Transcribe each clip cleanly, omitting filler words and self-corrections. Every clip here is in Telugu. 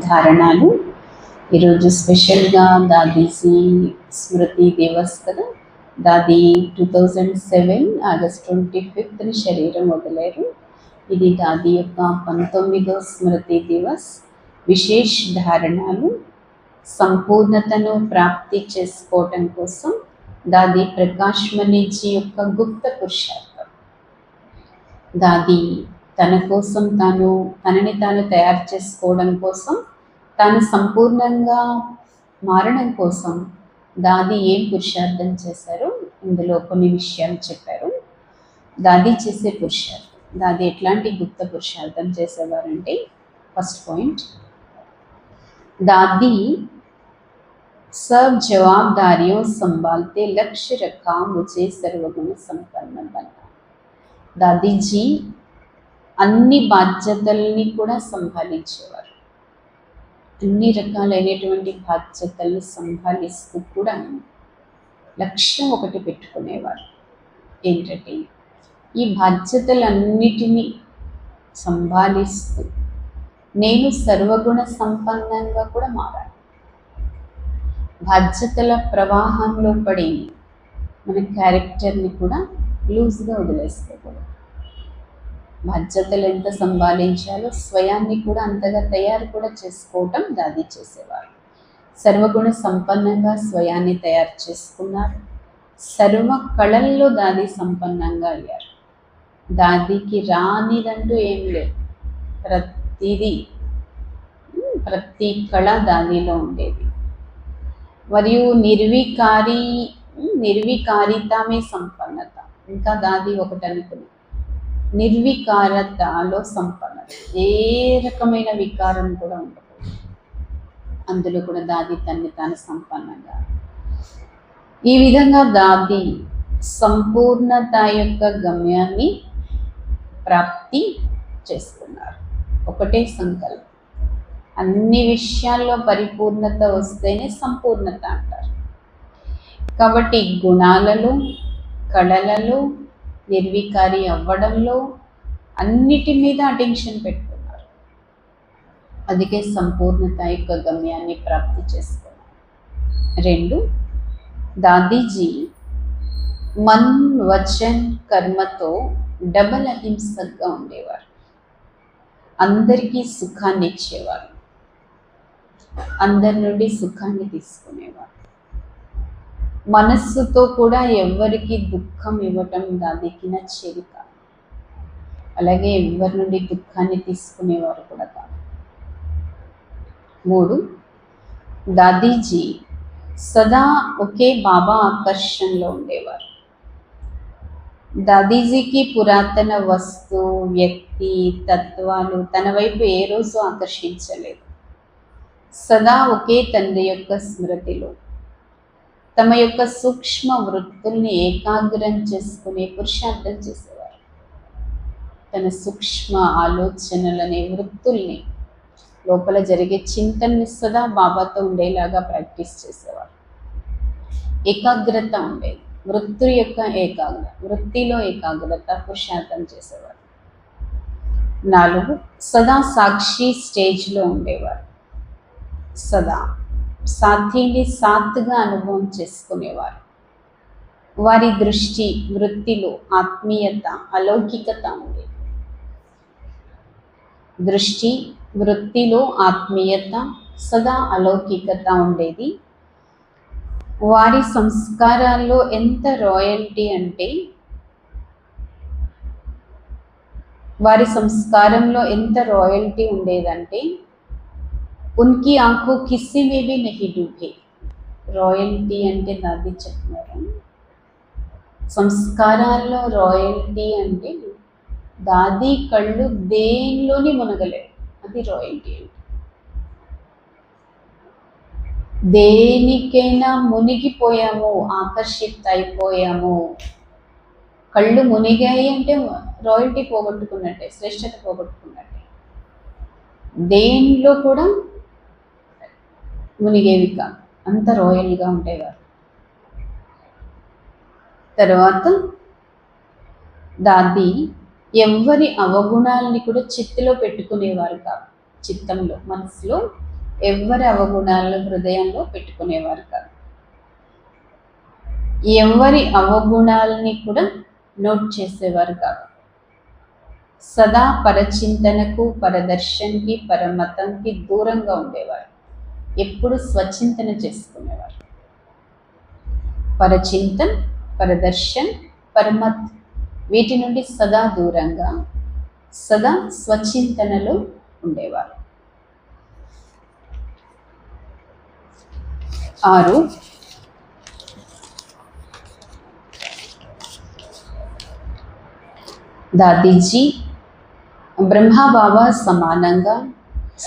ధారణాలు. ఈరోజు స్పెషల్గా దాదీజీ స్మృతి దివస్ కదా. దాది 2007 ఆగస్ట్ 25న శరీరం వదిలేరు. ఇది దాది యొక్క 19వ స్మృతి దివస్. విశేష ధారణాలు సంపూర్ణతను ప్రాప్తి చేసుకోవటం కోసం దాది ప్రకాష్ మణిజీ యొక్క గుప్త పురుషార్థం. దాది తన కోసం తనని తాను తయారు చేసుకోవడం కోసం, తాను సంపూర్ణంగా మారడం కోసం దాది ఏం పురుషార్థం చేశారో ఇందులో కొన్ని విషయాలు చెప్పారు. దాది చేసే పురుషార్థం, దాది ఎట్లాంటి గుప్త పురుషార్థం చేసేవారంటే, ఫస్ట్ పాయింట్, दादी सब जवाबदारियों संभालते लक्ष्य रखा मुझे सर्वगुण संपन्न बना. దాదీజీ అన్ని బాధ్యతల్ని కూడా సంభాళించేవారు. అన్ని రకాలైనటువంటి బాధ్యతల్ని సంభాళిస్తూ కూడా లక్ష్యం ఒకటి పెట్టుకునేవారు. ఏంటంటే, ఈ బాధ్యతలన్నిటినీ సంభాళిస్తూ నేను సర్వగుణ సంపన్నంగా కూడా మారాలి. బాధ్యతల ప్రవాహంలో పడి మన క్యారెక్టర్ని కూడా లూజ్గా వదిలేసుకోకూడదు. బాధ్యతలు ఎంత సంభాళించాలో స్వయాన్ని కూడా అంతగా తయారు కూడా చేసుకోవటం దాది చేసేవారు. సర్వగుణ సంపన్నంగా స్వయాన్ని తయారు చేసుకున్నారు. సర్వ కళల్లో దాది సంపన్నంగా అయ్యారు. దాదికి రానిదంటూ ఏం లేదు. ప్రతి కళ దానిలో ఉండేది. మరియు నిర్వికారితమే సంపన్నత. ఇంకా దాది ఒకటి అనుకుంది, నిర్వికారతలో సంపన్నత. ఏ రకమైన వికారం కూడా ఉండకూడదు. అందులో కూడా దాది తన్ని తాను సంపన్నంగా. ఈ విధంగా దాది సంపూర్ణత యొక్క గమ్యాన్ని ప్రాప్తి చేసుకున్నారు. ఒకటే సంకల్పం, అన్ని విషయాల్లో పరిపూర్ణత వస్తేనే సంపూర్ణత అంటారు. కాబట్టి గుణాలలో, కళలలో, నిర్వికారి అవ్వడంలో అన్నిటి మీద అటెన్షన్ పెట్టుకున్నారు. అందుకే సంపూర్ణత యొక్క గమ్యాన్ని ప్రాప్తి చేసుకున్నారు. 2, దాదీజీ మన్, వచన్, కర్మతో డబల్ అహింసగా ఉండేవారు. అందరికీ సుఖాన్ని ఇచ్చేవారు, అందరి నుండి సుఖాన్ని తీసుకునేవారు. మనస్సుతో కూడా ఎవరికి దుఃఖం ఇవ్వటం దాదికి నచ్చేది కాదు. అలాగే ఎవరి నుండి దుఃఖాన్ని తీసుకునేవారు కూడా కాదు. 3, దాదీజీ సదా ఒకే బాబా ఆకర్షణలో ఉండేవారు. దాదీజీకి పురాతన వస్తు, వ్యక్తి, తత్వాలు తన వైపు ఏ రోజు ఆకర్షించలేదు. సదా ఒకే తండ్రి యొక్క స్మృతిలో తమ యొక్క సూక్ష్మ వృత్తుల్ని ఏకాగ్రం చేసుకునే పురుషార్థం చేసేవారు. తన సూక్ష్మ ఆలోచనలనే వృత్తుల్ని, లోపల జరిగే చింతనని సదా బాబాతో ఉండేలాగా ప్రాక్టీస్ చేసేవారు. ఏకాగ్రత ఉండేది. వృత్తిలో ఏకాగ్రత పురుషార్థం చేసేవారు. 4, సదా సాక్షి స్టేజ్లో ఉండేవారు. సదా సాథీని సాత్గా అనుభవం చేసుకునేవారు. వారి దృష్టి వృత్తిలో ఆత్మీయత, అలౌకికత ఉండేది. దృష్టి వృత్తిలో ఆత్మీయత, సదా అలౌకికత ఉండేది. వారి సంస్కారాల్లో ఎంత రాయల్టీ అంటే, వారి సంస్కారంలో ఎంత రాయల్టీ ఉండేదంటే, ఉన్కి ఆంఖో కిసి మే భీ నహీ డూబే. రాయల్టీ అంటే దాది చెప్తున్నారు. సంస్కారాల్లో రాయల్టీ అంటే దాది కళ్ళు దేనిలోని మునగలేదు. అది రాయల్టీ అంటే. దేనికైనా మునిగిపోయాము, ఆకర్షిత అయిపోయాము. కళ్ళు మునిగాయి అంటే రాయల్టీ పోగొట్టుకున్నట్టే, శ్రేష్టత పోగొట్టుకున్నట్టే. దేనిలో కూడా మునిగేవి కాదు, అంత రాయల్గా ఉండేవారు. తర్వాత దాది ఎవ్వరి అవగుణాలని కూడా చిత్తులో పెట్టుకునేవారు కాదు. చిత్తంలో, మనసులో ఎవరి అవగుణాలను హృదయంలో పెట్టుకునేవారు కాదు. ఎవరి అవగుణాలని కూడా నోట్ చేసేవారు కాదు. సదా పరచింతనకు, పరదర్శన్కి, పరమతంకి దూరంగా ఉండేవారు. ఎప్పుడు స్వచింతన చేసుకునేవారు. పరచింతన్, పరదర్శన్, పరమత్, వీటి నుండి సదా దూరంగా, సదా స్వచింతనలో ఉండేవారు. 6 దాదీజీ బ్రహ్మబాబా సమానంగా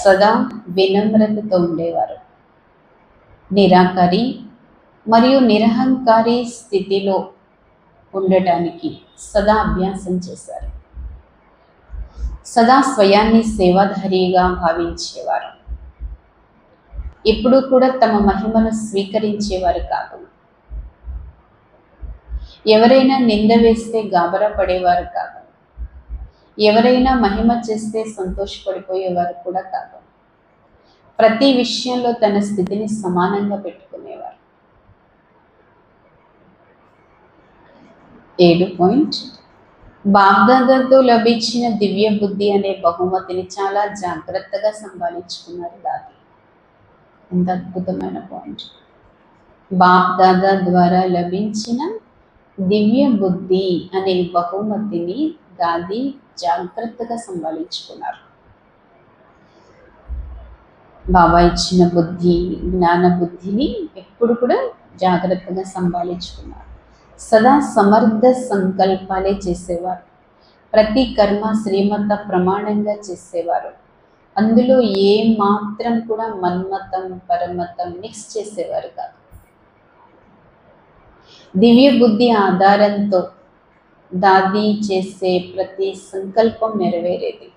సదా వినమ్రతతో ఉండేవారు. నిరాకారి మరియు నిరహంకారి స్థితిలో ఉండటానికి సదా అభ్యాసం చేశారు. సదా స్వయాన్ని సేవాధారిగా భావించేవారు. ఎప్పుడూ కూడా తమ మహిమను స్వీకరించేవారు కాదు. ఎవరైనా నింద వేస్తే గాబరా పడేవారు కాదు. ఎవరైనా మహిమ చేస్తే సంతోషపడిపోయేవారు కూడా కాదు. ప్రతి విషయంలో తన స్థితిని సమానంగా పెట్టుకునేవారు. 7 బాబ్దాదాతో లభించిన దివ్య బుద్ధి అనే బహుమతిని చాలా జాగ్రత్తగా సంభాళించుకున్నారు దాది. ఎంత అద్భుతమైన పాయింట్. బాబ్దాదా ద్వారా లభించిన దివ్య బుద్ధి అనే బహుమతిని దాది జాగ్రత్తగా సంభాళించుకున్నారు. బాబా ఇచ్చిన బుద్ధి, జ్ఞాన బుద్ధిని ఎప్పుడు కూడా జాగ్రత్తగా సంభాళించుకున్నారు. సదా సమర్థ సంకల్పాలే చేసేవారు. ప్రతి కర్మ శ్రీమత ప్రమాణంగా చేసేవారు. అందులో ఏ మాత్రం కూడా మన్మతం, పరమతం మిక్స్ చేసేవారు కాదు. దివ్య బుద్ధి ఆధారంతో దాది చేసే ప్రతి సంకల్పం నెరవేరేది.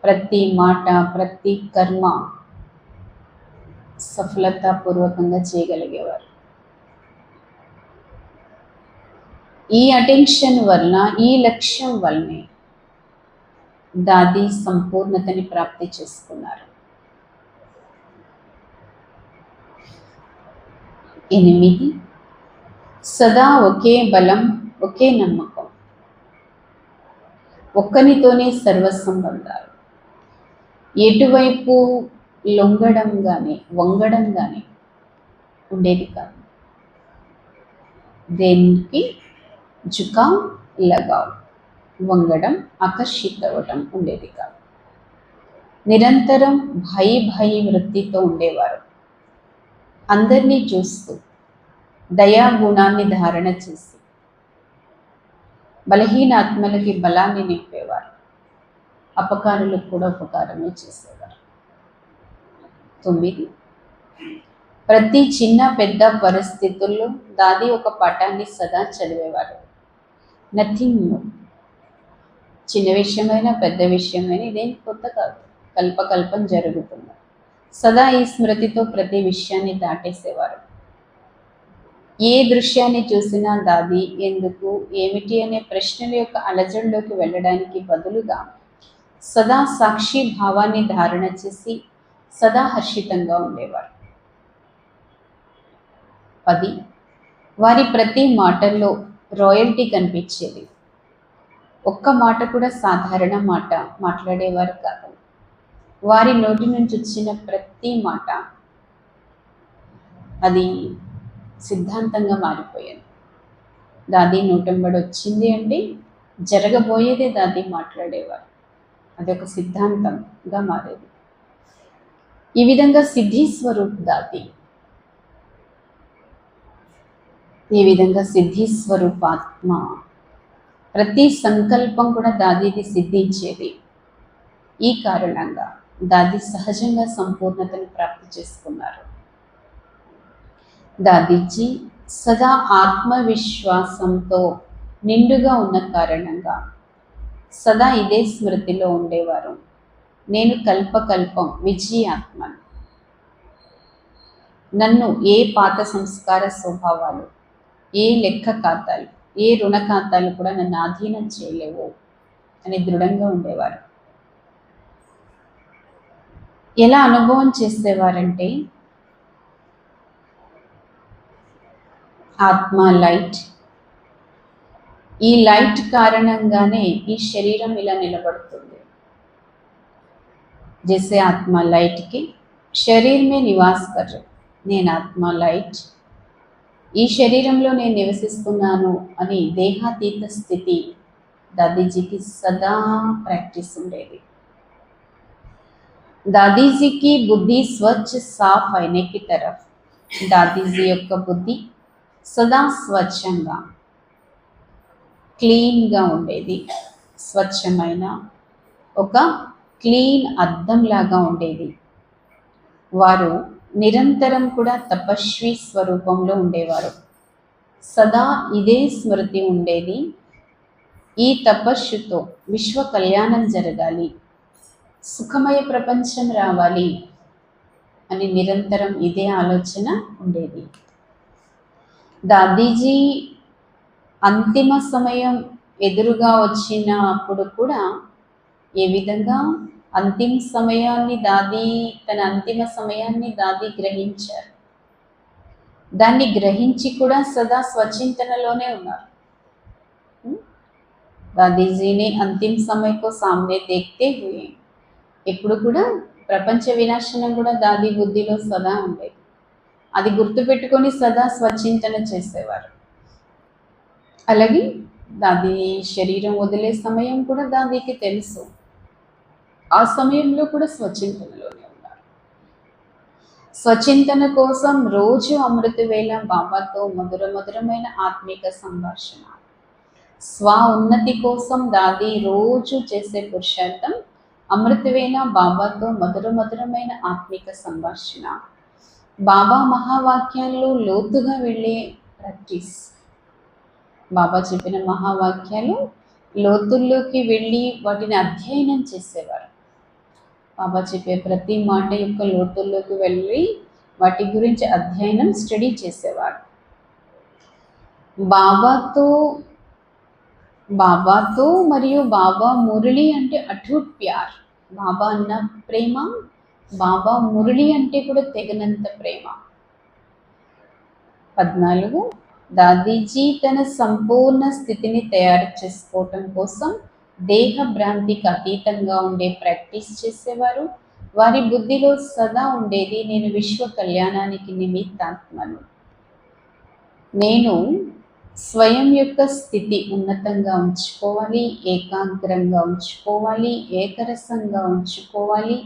ప్రతి మాట, ప్రతి కర్మ సఫలతాపూర్వకంగా చేయగలిగేవారు. ఈ అటెన్షన్ వలన, ఈ లక్ష్యం వల్లనే దాది సంపూర్ణతని ప్రాప్తి చేసుకున్నారు. 8 సదా ఒకే బలం, ఒకే నమ్మకం. ఒక్కనితోనే సర్వ సంబంధాలు. ఎటువైపు లొంగడం కానీ వంగడం కానీ ఉండేది కాదు. దేనికి జుకాం లగావ్, వంగడం, ఆకర్షితవటం ఉండేది కాదు. నిరంతరం భయ వృత్తితో ఉండేవారు. అందరినీ చూస్తూ దయా గుణాన్ని ధారణ చేసి బలహీన ఆత్మలకి బలాన్ని నింపేవారు. అపకారులకు కూడా ఉపకారమే చేసేవారు. 9 ప్రతి చిన్న పెద్ద పరిస్థితుల్లో దాది ఒక పాఠాన్ని సదా చదివేవారు. Nothing new. చిన్న విషయమైనా పెద్ద విషయమైనా ఇదేం కొత్త కాదు, కల్పకల్పం జరుగుతుంది. సదా ఈ స్మృతితో ప్రతి విషయాన్ని దాటేసేవారు. ఏ దృశ్యాన్ని చూసినా దాది ఎందుకు, ఏమిటి అనే ప్రశ్నల యొక్క అలజడిలోకి వెళ్ళడానికి బదులుగా సదా సాక్షి భావాన్ని ధారణ చేసి సదా హర్షితంగా ఉండేవారు. 10 వారి ప్రతి మాటల్లో రాయల్టీ కనిపించేది. ఒక్క మాట కూడా సాధారణ మాట మాట్లాడేవారు కాదు. వారి నోటి నుంచి వచ్చిన ప్రతి మాట అది సిద్ధాంతంగా మారిపోయేది. దాది నోటంబడి వచ్చింది అంటే జరగబోయేదే దాది మాట్లాడేవారు. అది ఒక సిద్ధాంతంగా మారేది. ఈ విధంగా సిద్ధి స్వరూప్ దాది, ఈ విధంగా సిద్ధి స్వరూపాత్మ. ప్రతి సంకల్పం కూడా దాదీది సిద్ధించేది. ఈ కారణంగా దాది సహజంగా సంపూర్ణతను ప్రాప్తి చేసుకున్నారు. దాదీజీ సదా ఆత్మవిశ్వాసంతో నిండుగా ఉన్న కారణంగా సదా ఇదే స్మృతిలో ఉండేవారు. నేను కల్పకల్పం విజయాత్మను. నన్ను ఏ పాత సంస్కార స్వభావాలు, ఏ లెక్క ఖాతాలు, ఏ రుణ ఖాతాలు కూడా నన్ను ఆధీనం చేయలేవు అని దృఢంగా ఉండేవారు. ఎలా అనుభవం చేసేవారంటే, ఆత్మ లైట్, ఈ లైట్ కారణంగానే ఈ శరీరం ఇలా నిలబడుతుంది. जैसे आत्मा लाइट के शरीर में निवास कर रहे, నేను ఆత్మ లైట్, ఈ శరీరంలో నేను నివసిస్తున్నాను అని దేహాతీత స్థితి దాదీజీకి సదా ప్రాక్టీస్ ఉండేది. దాదీజీకి బుద్ధి స్వచ్ఛ సాఫ్ అయినే కి తరఫ్, దాదీజీ యొక్క బుద్ధి సదా స్వచ్ఛంగా క్లీన్గా ఉండేది. స్వచ్ఛమైన ఒక క్లీన్ అద్దంలాగా ఉండేది. వారు నిరంతరం కూడా తపస్వి స్వరూపంలో ఉండేవారు. సదా ఇదే స్మృతి ఉండేది, ఈ తపస్సుతో విశ్వ కళ్యాణం జరగాలి, సుఖమయ ప్రపంచం రావాలి అని నిరంతరం ఇదే ఆలోచన ఉండేది. దాదీజీ అంతిమ సమయం ఎదురుగా వచ్చినప్పుడు కూడా ఏ విధంగా అంతిమ సమయాన్ని తన అంతిమ సమయాన్ని దాది గ్రహించారు. దాన్ని గ్రహించి కూడా సదా స్వచింతనలోనే ఉన్నారు. దాదీజీని అంతిమ సమయకు సామ్నే దేఖతే హుయే, ఎప్పుడు కూడా ప్రపంచ వినాశనం కూడా దాది బుద్ధిలో సదా ఉండేది. అది గుర్తుపెట్టుకొని సదా స్వచింతన చేసేవారు. అలాగే దాది శరీరం వదిలే సమయం కూడా దాదీకి తెలుసు. ఆ సమయంలో కూడా స్వచింతనలోనే ఉన్నారు. స్వచింతన కోసం రోజు అమృత వేళ బాబాతో మధురమైన ఆత్మిక సంభాషణ. స్వ ఉన్నతి కోసం దాది రోజు చేసే పురుషార్థం అమృత వేళ బాబాతో మధురమైన ఆత్మిక సంభాషణ. బాబా మహావాక్యాల్లో లోతుగా వెళ్ళే ప్రాక్టీస్. బాబా చెప్పిన మహావాక్యాలు లోతుల్లోకి వెళ్ళి వాటిని అధ్యయనం చేసేవారు. బాబా చెప్పే ప్రతి మాట యొక్క లోతుల్లోకి వెళ్ళి వాటి గురించి అధ్యయనం స్టడీ చేసేవారు. బాబాతో మరియు బాబా మురళి అంటే అటూట్ ప్యార్. బాబా అన్న ప్రేమ, బాబా మురళి అంటే కూడా తెగనంత ప్రేమ. 14 దాదీజీ తన సంపూర్ణ స్థితిని తయారు చేసుకోవటం కోసం దేహ భ్రాంతికి అతీతంగా ఉండే ప్రాక్టీస్ చేసేవారు. వారి బుద్ధిలో సదా ఉండేది, నేను విశ్వ కళ్యాణానికి నిమిత్తాత్మను. నేను స్వయం యొక్క స్థితి ఉన్నతంగా ఉంచుకోవాలి, ఏకాగ్రంగా ఉంచుకోవాలి, ఏకరసంగా ఉంచుకోవాలి,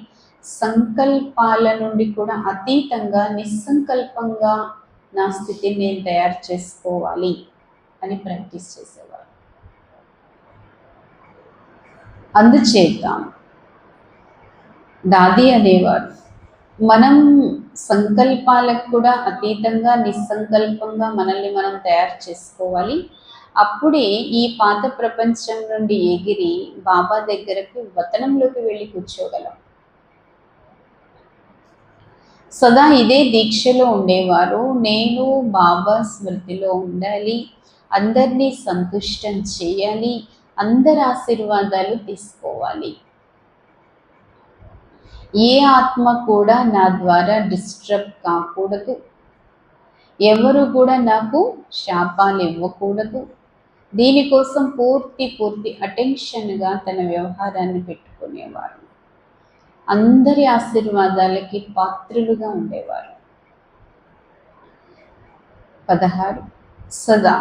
సంకల్పాల నుండి కూడా అతీతంగా నిస్సంకల్పంగా నా స్థితిని నేను తయారు చేసుకోవాలి అని ప్రాక్టీస్ చేసేవారు. అందుచేత దాది అనేవారు, మనం సంకల్పాలకు కూడా అతీతంగా నిస్సంకల్పంగా మనల్ని మనం తయారు చేసుకోవాలి. అప్పుడే ఈ పాత ప్రపంచం నుండి ఎగిరి బాబా దగ్గరకు వతనంలోకి వెళ్ళి కూర్చోగలం. సదా ఇదే దీక్షలో ఉండేవారు. నేను బాబా స్మృతిలో ఉండాలి, అందరినీ సంతుష్టం చేయాలి, అందరి ఆశీర్వాదాలు తీసుకోవాలి. ఏ ఆత్మ కూడా నా ద్వారా డిస్టర్బ్ కాకూడదు, ఎవరు కూడా నాకు శాపాలు ఇవ్వకూడదు. దీనికోసం పూర్తి అటెన్షన్గా తన వ్యవహారాన్ని పెట్టుకునేవారు. అందరి ఆశీర్వాదాలకి పాత్రులుగా ఉండేవారు. 16 సదా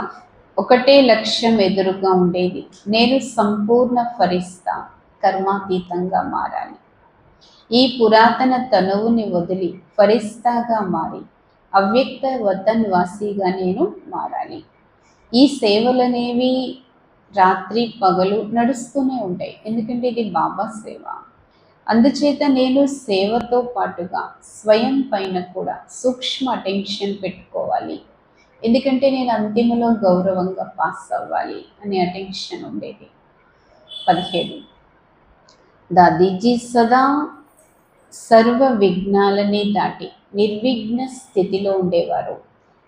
ఒకటే లక్ష్యం ఎదురుగా ఉండేది, నేను సంపూర్ణ ఫరిస్తా, కర్మాతీతంగా మారాలి. ఈ పురాతన తనువుని వదిలి ఫరిస్తాగా మారి అవ్యక్త వతన్ వాసిగా నేను మారాలి. ఈ సేవలనేవి రాత్రి పగలు నడుస్తూనే ఉంటాయి, ఎందుకంటే ఇది బాబా సేవ. అందుచేత నేను సేవతో పాటుగా స్వయం పైన కూడా సూక్ష్మ అటెన్షన్ పెట్టుకోవాలి, ఎందుకంటే నేను అంతిమలో గౌరవంగా పాస్ అవ్వాలి అనే అటెన్షన్ ఉండేది. 17 దాదీజీ సదా సర్వ విఘ్నాలని దాటి నిర్విఘ్న స్థితిలో ఉండేవారు.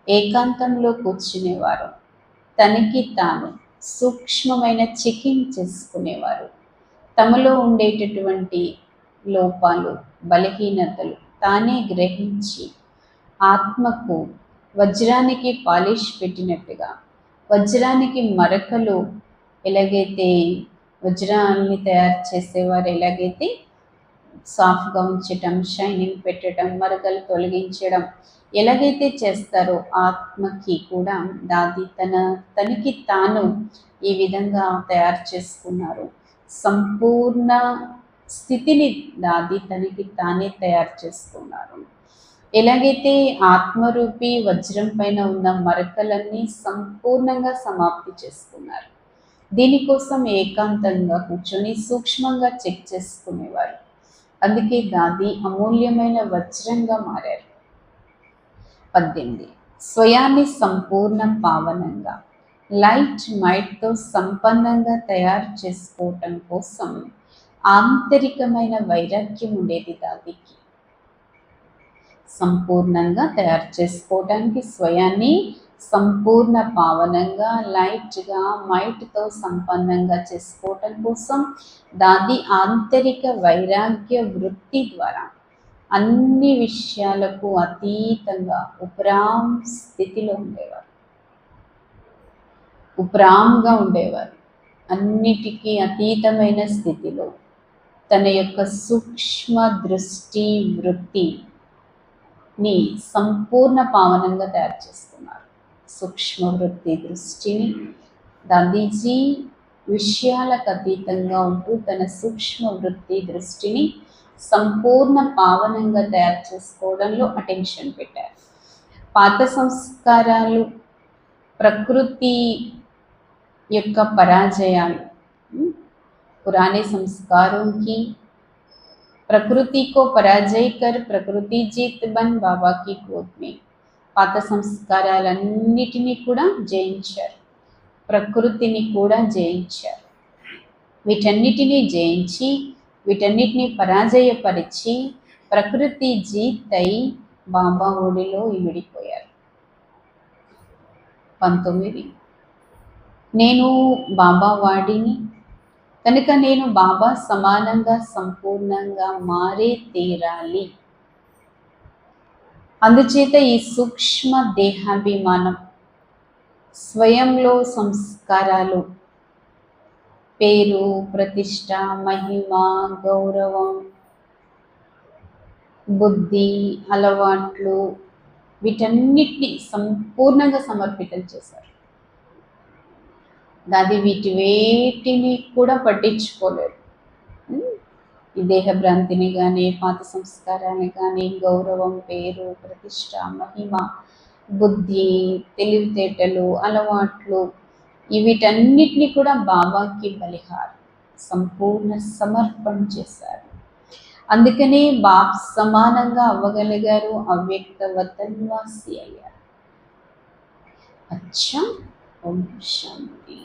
ఏకాంతంలో కూర్చునేవారు. తనకి తాను సూక్ష్మమైన చెకింగ్ చేసుకునేవారు. తమలో ఉండేటటువంటి లోపాలు, బలహీనతలు తానే గ్రహించి ఆత్మకు వజ్రానికి పాలిష్ పెట్టినట్టుగా, వజ్రానికి మరకలు ఎలాగైతే వజ్రాన్ని తయారు చేసేవారు ఎలాగైతే సాఫ్ట్గా ఉంచటం, షైనింగ్ పెట్టడం, మరకలు తొలగించడం ఎలాగైతే చేస్తారో ఆత్మకి కూడా దాది తనకి తాను ఈ విధంగా తయారు చేసుకున్నారు. సంపూర్ణ స్థితిని దాది తనకి తానే తయారు చేసుకున్నారు. ఎలాగైతే ఆత్మరూపి వజ్రం పైన ఉన్న మరకలన్నీ సంపూర్ణంగా సమాప్తి చేసుకున్నారు. దీనికోసం ఏకాంతంగా కూర్చొని సూక్ష్మంగా చెక్ చేసుకునేవారు. అందుకే దాది అమూల్యమైన వజ్రంగా మారారు. 18 స్వయాన్ని సంపూర్ణ పావనంగా లైట్ మైట్తో సంపన్నంగా తయారు చేసుకోవటం కోసం ఆంతరికమైన వైరాగ్యం ఉండేది దాదికి. సంపూర్ణంగా తయారు చేసుకోవటానికి స్వయాన్ని సంపూర్ణ పావనంగా లైట్గా మైట్తో సంపన్నంగా చేసుకోవటం కోసం దాది ఆంతరిక వైరాగ్య వృత్తి ద్వారా అన్ని విషయాలకు అతీతంగా ఉపరామ్ స్థితిలో ఉండేవారు. ఉపరామ్గా ఉండేవారు. అన్నిటికీ అతీతమైన స్థితిలో తన యొక్క సూక్ష్మ దృష్టి వృత్తిని సంపూర్ణ పావనంగా తయారు చేసుకున్నారు. సూక్ష్మ వృత్తి దృష్టిని దాదీజీ విషయాలకు అతీతంగా ఉంటూ తన సూక్ష్మ వృత్తి దృష్టిని సంపూర్ణ పావనంగా తయారు చేసుకోవడంలో అటెన్షన్ పెట్టారు. పాత సంస్కారాలు, ప్రకృతి యొక్క పరాజయాలు, పురాణే సంస్కారోంకి ప్రకృతి కో పరాజయ కర్ ప్రకృతి జీత్ బన్ బాబా కి గోద్ మే. పాత సంస్కారాలన్నిటినీ కూడా జయించారు, ప్రకృతిని కూడా జయించారు. వీటన్నిటినీ జయించి వీటన్నిటిని పరాజయపరిచి ప్రకృతి జీత్ అయి బాబా ఒడిలో ఇమిడిపోయారు. 19 నేను బాబా వాడిని కనుక నేను బాబా సమానంగా సంపూర్ణంగా మారే తీరాలి. అందుచేత ఈ సూక్ష్మ దేహాభిమానం, స్వయంలో సంస్కారాలు, పేరు, ప్రతిష్ట, మహిమ, గౌరవం, బుద్ధి, అలవాట్లు వీటన్నిటిని సంపూర్ణంగా సమర్పితం చేశారు. దాది వేటిని కూడా పట్టించుకోలేదు. ఈ దేహభ్రాంతిని కానీ, పాత సంస్కారాన్ని కానీ, గౌరవం, పేరు, ప్రతిష్ట, మహిమ, బుద్ధి, తెలివితేటలు, అలవాట్లు వీటన్నిటిని కూడా బాబాకి బలిహారం సంపూర్ణ సమర్పణ చేశారు. అందుకనే బాబ్ సమానంగా అవ్వగలిగారు, అవ్యక్త వతన్వాసి అయ్యారు. అచ్చా, ఓం శాంతి.